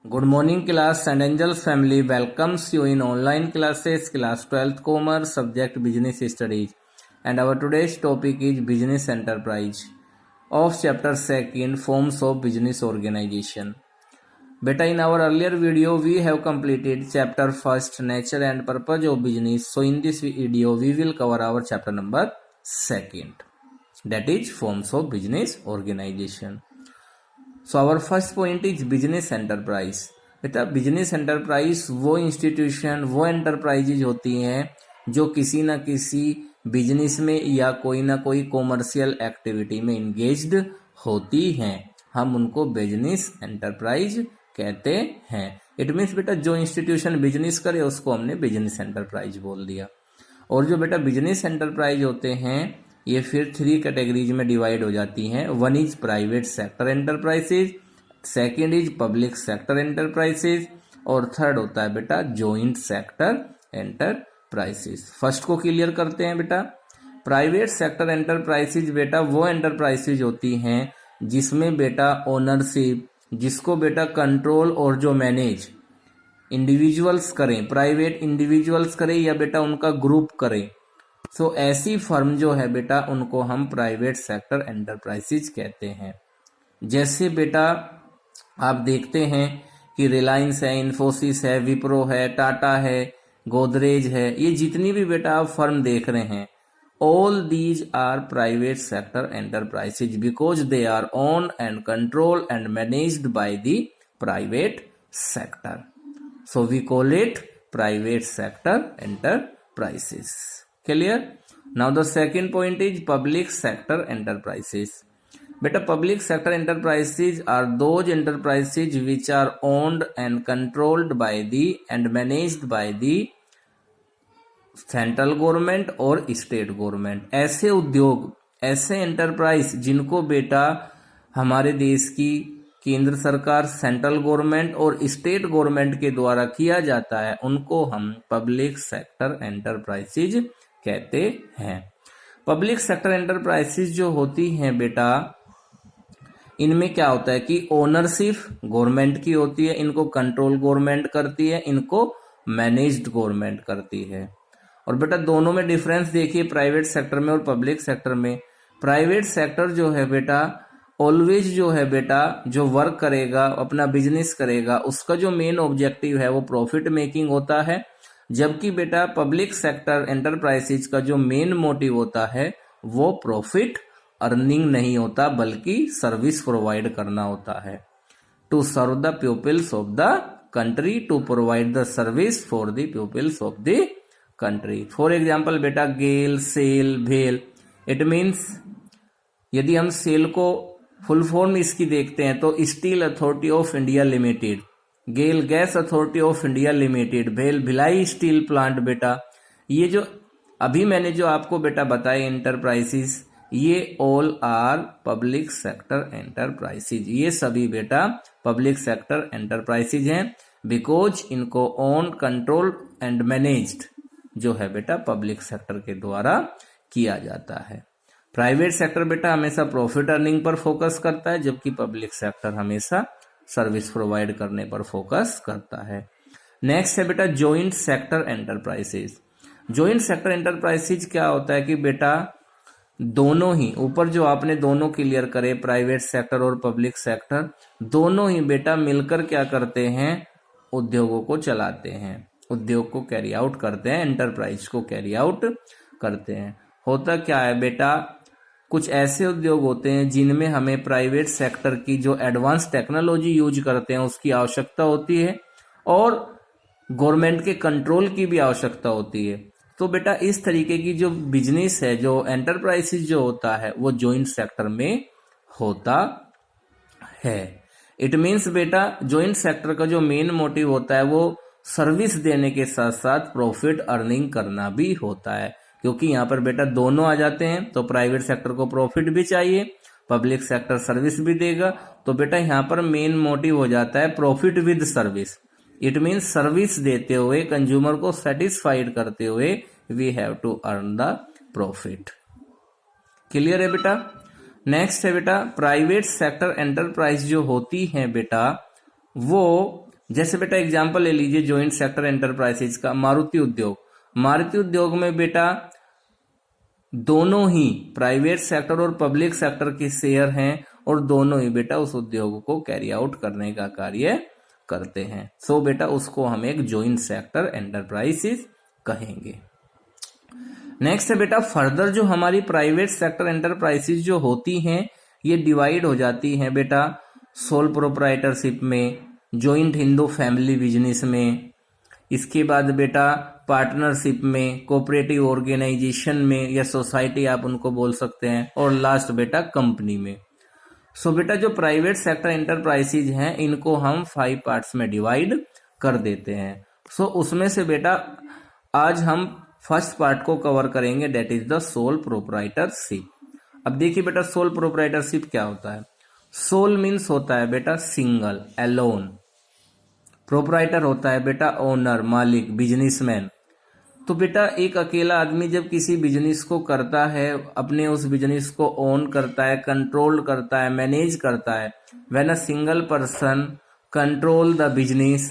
Good morning class. and Angels family welcomes you in online classes class 12th commerce subject business studies, and our today's topic is business enterprise of chapter 2nd forms of business organization. Beta, in our earlier video we have completed chapter 1st nature and purpose of business. So in this video we will cover our chapter number 2nd, that is forms of business organization. So our first point is business enterprise. बेटा business enterprise वो institution वो enterprises होती हैं जो किसी ना किसी business में या कोई ना कोई कॉमर्शियल एक्टिविटी में इंगेज्ड होती हैं, हम उनको बिजनेस एंटरप्राइज कहते हैं। इट मीन्स बेटा जो इंस्टीट्यूशन बिजनेस करे उसको हमने बिजनेस एंटरप्राइज बोल दिया। और जो बेटा बिजनेस एंटरप्राइज होते हैं ये फिर 3 कैटेगरीज में डिवाइड हो जाती हैं। One is private sector enterprises, second is public sector enterprises, और थर्ड होता है बेटा जॉइंट सेक्टर एंटरप्राइजेज। फर्स्ट को क्लियर करते हैं बेटा। प्राइवेट सेक्टर एंटरप्राइजेज बेटा वो एंटरप्राइजेज होती हैं जिसमें बेटा ओनरशिप, जिसको बेटा कंट्रोल और जो मैनेज इंडिविजुअल्स करें, प्राइवेट इंडिविजुअल्स करें या बेटा उनका ग्रुप करें। सो ऐसी फर्म जो है बेटा उनको हम प्राइवेट सेक्टर एंटरप्राइजेज कहते हैं। जैसे बेटा आप देखते हैं कि रिलायंस है, इन्फोसिस है, विप्रो है, टाटा है, गोदरेज है, ये जितनी भी बेटा आप फर्म देख रहे हैं, all these are private sector enterprises because they are owned and control and managed by the private sector. So we call it private sector enterprises. Clear? Now the second point is public sector enterprises. Beta public sector enterprises are those enterprises which are owned and controlled by the and managed by the central government और state government. ऐसे उद्योग, ऐसे enterprise जिनको बेटा हमारे देश की केंद्र सरकार, सेंट्रल गवर्नमेंट और स्टेट गवर्नमेंट के द्वारा किया जाता है, उनको हम पब्लिक सेक्टर एंटरप्राइजेज कहते हैं। पब्लिक सेक्टर एंटरप्राइजेज जो होती हैं बेटा, इनमें क्या होता है कि ओनरशिप गवर्नमेंट की होती है, इनको कंट्रोल गवर्नमेंट करती है, इनको मैनेज्ड गवर्नमेंट करती है। और बेटा दोनों में डिफरेंस देखिए, प्राइवेट सेक्टर में और पब्लिक सेक्टर में। प्राइवेट सेक्टर जो है बेटा ऑलवेज जो है बेटा जो वर्क करेगा, अपना बिजनेस करेगा, उसका जो मेन ऑब्जेक्टिव है वो प्रॉफिट मेकिंग होता है। जबकि बेटा पब्लिक सेक्टर एंटरप्राइजेज का जो मेन मोटिव होता है वो प्रॉफिट अर्निंग नहीं होता, बल्कि सर्विस प्रोवाइड करना होता है। To serve the peoples of the country, to provide the service for the peoples of the country. For example बेटा गेल, सेल, भेल। इट मीन्स यदि हम सेल को फुल फॉर्म इसकी देखते हैं तो steel authority of India limited, GAIL gas authority of India limited, भेल भिलाई स्टील प्लांट। बेटा ये जो अभी मैंने जो आपको बेटा बताए एंटरप्राइजेस, ये all are public sector enterprises. ये सभी बेटा पब्लिक सेक्टर एंटरप्राइजेज हैं बिकॉज इनको ओन, कंट्रोल एंड मैनेज्ड जो है बेटा पब्लिक सेक्टर के द्वारा किया जाता है। प्राइवेट सेक्टर बेटा हमेशा प्रॉफिट अर्निंग पर फोकस करता है, जबकि पब्लिक सेक्टर हमेशा सर्विस प्रोवाइड करने पर फोकस करता है। नेक्स्ट है बेटा joint sector enterprises. Joint sector enterprises क्या होता है कि बेटा दोनों ही, ऊपर जो आपने दोनों क्लियर करे प्राइवेट सेक्टर और पब्लिक सेक्टर, दोनों ही बेटा मिलकर क्या करते हैं, उद्योगों को चलाते हैं, उद्योग को कैरी आउट करते हैं, एंटरप्राइज को कैरी आउट करते हैं। होता क्या है बेटा, कुछ ऐसे उद्योग होते हैं जिनमें हमें प्राइवेट सेक्टर की जो एडवांस टेक्नोलॉजी यूज करते हैं उसकी आवश्यकता होती है, और गवर्नमेंट के कंट्रोल की भी आवश्यकता होती है। तो बेटा इस तरीके की जो बिजनेस है, जो एंटरप्राइजेज जो होता है वो जॉइंट सेक्टर में होता है। इट मीन्स बेटा जॉइंट सेक्टर का जो मेन मोटिव होता है वो सर्विस देने के साथ साथ प्रॉफिट अर्निंग करना भी होता है, क्योंकि यहाँ पर बेटा दोनों आ जाते हैं। तो प्राइवेट सेक्टर को प्रॉफिट भी चाहिए, पब्लिक सेक्टर सर्विस भी देगा, तो बेटा यहाँ पर मेन मोटिव हो जाता है profit with service. It means service देते हुए, कंज्यूमर को सेटिस्फाइड करते हुए we have to earn the profit. Clear है बेटा? नेक्स्ट है बेटा प्राइवेट सेक्टर एंटरप्राइज जो होती है बेटा वो जैसे बेटा एग्जांपल ले लीजिए जॉइंट सेक्टर एंटरप्राइजेज का, मारुति उद्योग। मारुति उद्योग में बेटा दोनों ही प्राइवेट सेक्टर और पब्लिक सेक्टर के शेयर हैं और दोनों ही बेटा उस उद्योग को कैरी आउट करने का कार्य करते हैं। सो बेटा उसको हम एक जॉइंट सेक्टर एंटरप्राइजेज कहेंगे। नेक्स्ट है बेटा फर्दर जो हमारी प्राइवेट सेक्टर एंटरप्राइजेज जो होती हैं ये डिवाइड हो जाती हैं बेटा सोल प्रोप्राइटरशिप में, जॉइंट हिंदू फैमिली बिजनेस में, इसके बाद बेटा पार्टनरशिप में, कोऑपरेटिव ऑर्गेनाइजेशन में या सोसाइटी आप उनको बोल सकते हैं, और लास्ट बेटा कंपनी में। सो बेटा जो प्राइवेट सेक्टर एंटरप्राइजेज हैं इनको हम 5 पार्ट्स में डिवाइड कर देते हैं। सो उसमें से बेटा आज हम फर्स्ट पार्ट को कवर करेंगे, that is the sole proprietorship. अब देखिए बेटा सोल प्रोप्राइटरशिप क्या होता है। सोल मीन्स होता है बेटा सिंगल, एलोन। प्रोप्राइटर होता है बेटा ओनर, मालिक, बिजनेसमैन। तो बेटा एक अकेला आदमी जब किसी बिजनेस को करता है, अपने उस बिजनेस को ओन करता है, कंट्रोल करता है, मैनेज करता है, when a single person control the business,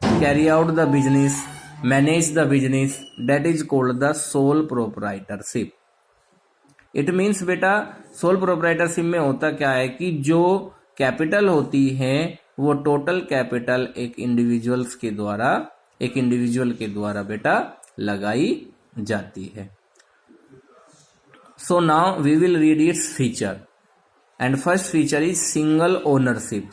carry out the business, manage the business, that is called the sole proprietorship. It means बेटा सोल प्रोप्राइटरशिप में होता क्या है कि जो कैपिटल होती है वो टोटल कैपिटल एक इंडिविजुअल के द्वारा बेटा लगाई जाती है। So now we will read its feature and first feature is single ownership.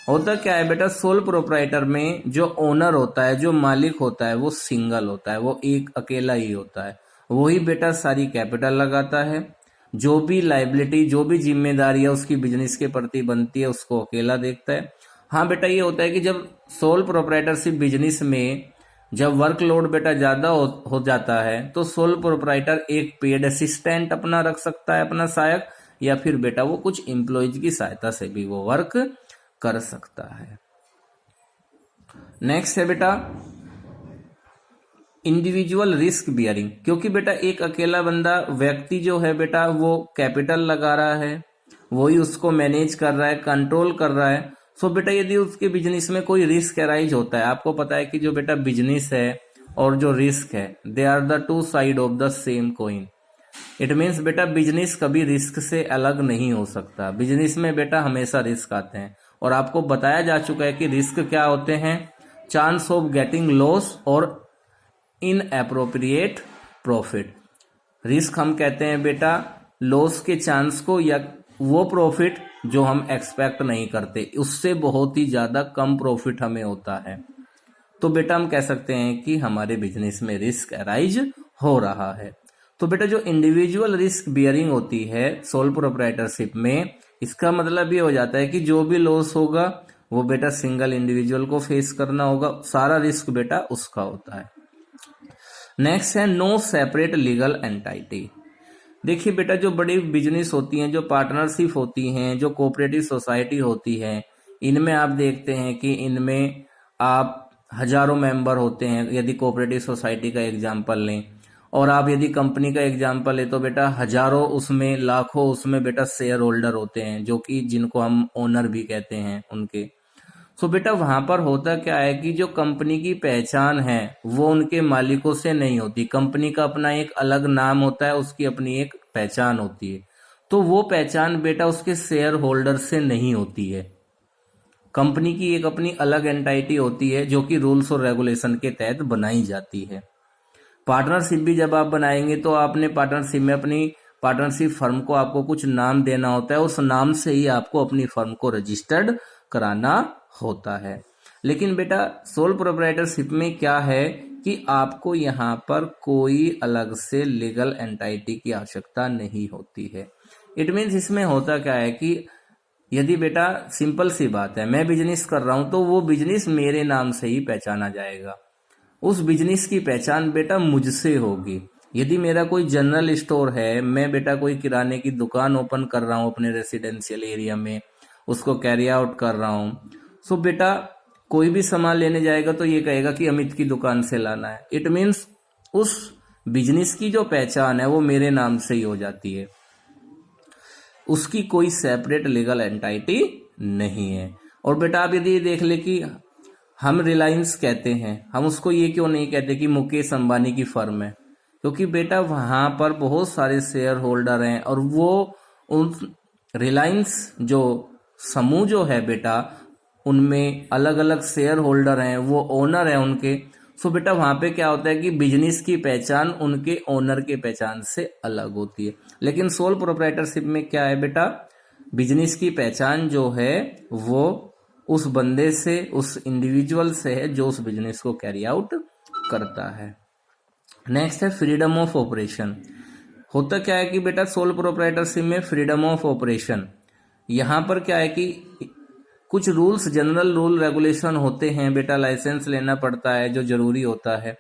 होता क्या है बेटा सोल प्रोप्राइटर में जो ओनर होता है, जो मालिक होता है वो सिंगल होता है, वो एक अकेला ही होता है, वही बेटा सारी कैपिटल लगाता है, जो भी लाइबिलिटी, जो भी जिम्मेदारियां उसकी बिजनेस के प्रति बनती है उसको अकेला देखता है। हाँ बेटा ये होता है कि जब सोल प्रोप्राइटरशिप बिजनेस में जब वर्कलोड बेटा ज्यादा हो जाता है तो सोल प्रोप्राइटर एक पेड असिस्टेंट अपना रख सकता है, अपना सहायक, या फिर बेटा वो कुछ एम्प्लॉयज की सहायता से भी वो वर्क कर सकता है। नेक्स्ट है बेटा इंडिविजुअल रिस्क बियरिंग। क्योंकि बेटा एक अकेला बंदा व्यक्ति जो है बेटा वो कैपिटल लगा रहा है, वही उसको मैनेज कर रहा है, कंट्रोल कर रहा है। सो बेटा यदि उसके बिजनेस में कोई रिस्क अराइज होता है, आपको पता है कि जो बेटा बिजनेस है और जो रिस्क है they are the two side of the same coin. It means बेटा बिजनेस कभी रिस्क से अलग नहीं हो सकता, बिजनेस में बेटा हमेशा रिस्क आते हैं। और आपको बताया जा चुका है कि रिस्क क्या होते हैं, चांस ऑफ गेटिंग लॉस और इनएप्रोप्रिएट प्रॉफिट। रिस्क हम कहते हैं बेटा लॉस के चांस को या वो प्रॉफिट जो हम एक्सपेक्ट नहीं करते, उससे बहुत ही ज्यादा कम प्रॉफिट हमें होता है, तो बेटा हम कह सकते हैं कि हमारे बिजनेस में रिस्क अराइज हो रहा है। तो बेटा जो इंडिविजुअल रिस्क बियरिंग होती है सोल प्रोप्राइटरशिप में, इसका मतलब ये हो जाता है कि जो भी लॉस होगा वो बेटा सिंगल इंडिविजुअल को फेस करना होगा, सारा रिस्क बेटा उसका होता है। नेक्स्ट है नो सेपरेट लीगल एंटाइटी। देखिए बेटा जो बड़ी बिजनेस होती हैं, जो पार्टनरशिप होती हैं, जो कोऑपरेटिव सोसाइटी होती है, इनमें आप देखते हैं कि इनमें आप हजारों मेंबर होते हैं। यदि कोऑपरेटिव सोसाइटी का एग्जांपल लें और आप यदि कंपनी का एग्जांपल लें तो बेटा हजारों उसमें, लाखों उसमें बेटा शेयर होल्डर होते हैं, जो कि जिनको हम ओनर भी कहते हैं उनके। सो बेटा वहां पर होता क्या है कि जो कंपनी की पहचान है वो उनके मालिकों से नहीं होती। कंपनी का अपना एक अलग नाम होता है, उसकी अपनी एक पहचान होती है, तो वो पहचान बेटा उसके शेयर होल्डर से नहीं होती है। कंपनी की एक अपनी अलग एंटाइटी होती है जो कि रूल्स और रेगुलेशन के तहत बनाई जाती है। पार्टनरशिप भी जब आप बनाएंगे तो आपने पार्टनरशिप में अपनी पार्टनरशिप फर्म को आपको कुछ नाम देना होता है, उस नाम से ही आपको अपनी फर्म को रजिस्टर्ड कराना होता है। लेकिन बेटा सोल प्रोप्राइटरशिप में क्या है कि आपको यहाँ पर कोई अलग से लीगल एंटाइटी की आवश्यकता नहीं होती है। इट मीन्स इसमें होता क्या है कि यदि बेटा सिंपल सी बात है, मैं बिजनेस कर रहा हूं तो वो बिजनेस मेरे नाम से ही पहचाना जाएगा, उस बिजनेस की पहचान बेटा मुझसे होगी। यदि मेरा कोई जनरल स्टोर है, मैं बेटा कोई किराने की दुकान ओपन कर रहा हूं अपने रेसिडेंशियल एरिया में, उसको कैरी आउट कर रहा हूं, सो बेटा कोई भी सामान लेने जाएगा तो ये कहेगा कि अमित की दुकान से लाना है। इट मीन्स उस बिजनेस की जो पहचान है वो मेरे नाम से ही हो जाती है, उसकी कोई सेपरेट लीगल एंटाइटी नहीं है। और बेटा आप यदि देख ले कि हम रिलायंस कहते हैं, हम उसको ये क्यों नहीं कहते कि मुकेश अंबानी की फर्म है? क्योंकि बेटा वहां पर बहुत सारे शेयर होल्डर हैं और वो उन रिलायंस जो समूह जो है बेटा उनमें अलग अलग शेयर होल्डर हैं, वो ओनर हैं उनके। सो बेटा वहां पे क्या होता है कि बिजनेस की पहचान उनके ओनर के पहचान से अलग होती है। लेकिन सोल प्रोप्राइटरशिप में क्या है बेटा, बिजनेस की पहचान जो है वो उस बंदे से, उस इंडिविजुअल से है जो उस बिजनेस को कैरी आउट करता है। नेक्स्ट है फ्रीडम ऑफ ऑपरेशन। होता क्या है कि बेटा सोल प्रोप्राइटरशिप में फ्रीडम ऑफ ऑपरेशन, यहां पर क्या है कि कुछ रूल्स, जनरल रूल रेगुलेशन होते हैं बेटा, लाइसेंस लेना पड़ता है जो जरूरी होता है,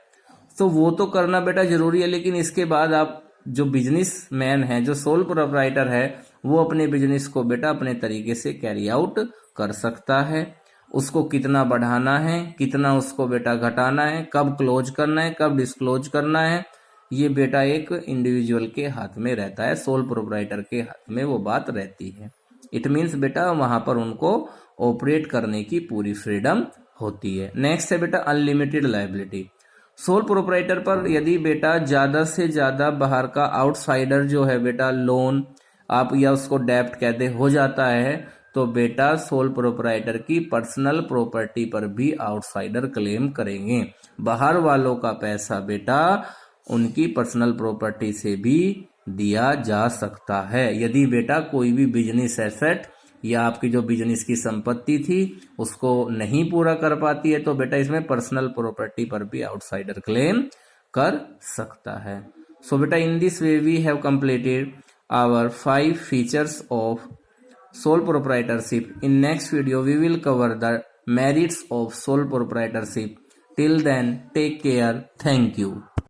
तो वो तो करना बेटा जरूरी है। लेकिन इसके बाद आप जो बिजनेस मैन है, जो सोल प्रोप्राइटर है, वो अपने बिजनेस को बेटा अपने तरीके से कैरी आउट कर सकता है। उसको कितना बढ़ाना है, कितना उसको बेटा घटाना है, कब क्लोज करना है, कब डिस्क्लोज करना है, ये बेटा एक इंडिविजुअल के हाथ में रहता है, सोल प्रोप्राइटर के हाथ में वो बात रहती है। इट मीन्स बेटा वहां पर उनको ऑपरेट करने की पूरी फ्रीडम होती है। नेक्स्ट है बेटा अनलिमिटेड लायबिलिटी। सोल प्रोप्राइटर पर यदि बेटा ज्यादा से ज्यादा बाहर का आउटसाइडर जो है बेटा लोन आप या उसको डेब्ट कहते हो जाता है, तो बेटा सोल प्रोप्राइटर की पर्सनल प्रॉपर्टी पर भी आउटसाइडर क्लेम करेंगे। बाहर वालों का पैसा बेटा उनकी पर्सनल प्रॉपर्टी से भी दिया जा सकता है। यदि बेटा कोई भी बिजनेस एसेट या आपकी जो बिजनेस की संपत्ति थी उसको नहीं पूरा कर पाती है, तो बेटा इसमें पर्सनल प्रॉपर्टी पर भी आउटसाइडर क्लेम कर सकता है। सो बेटा in this way we have completed our 5 features of sole proprietorship. In next video we will cover the merits of sole proprietorship. Till then, take care. Thank you.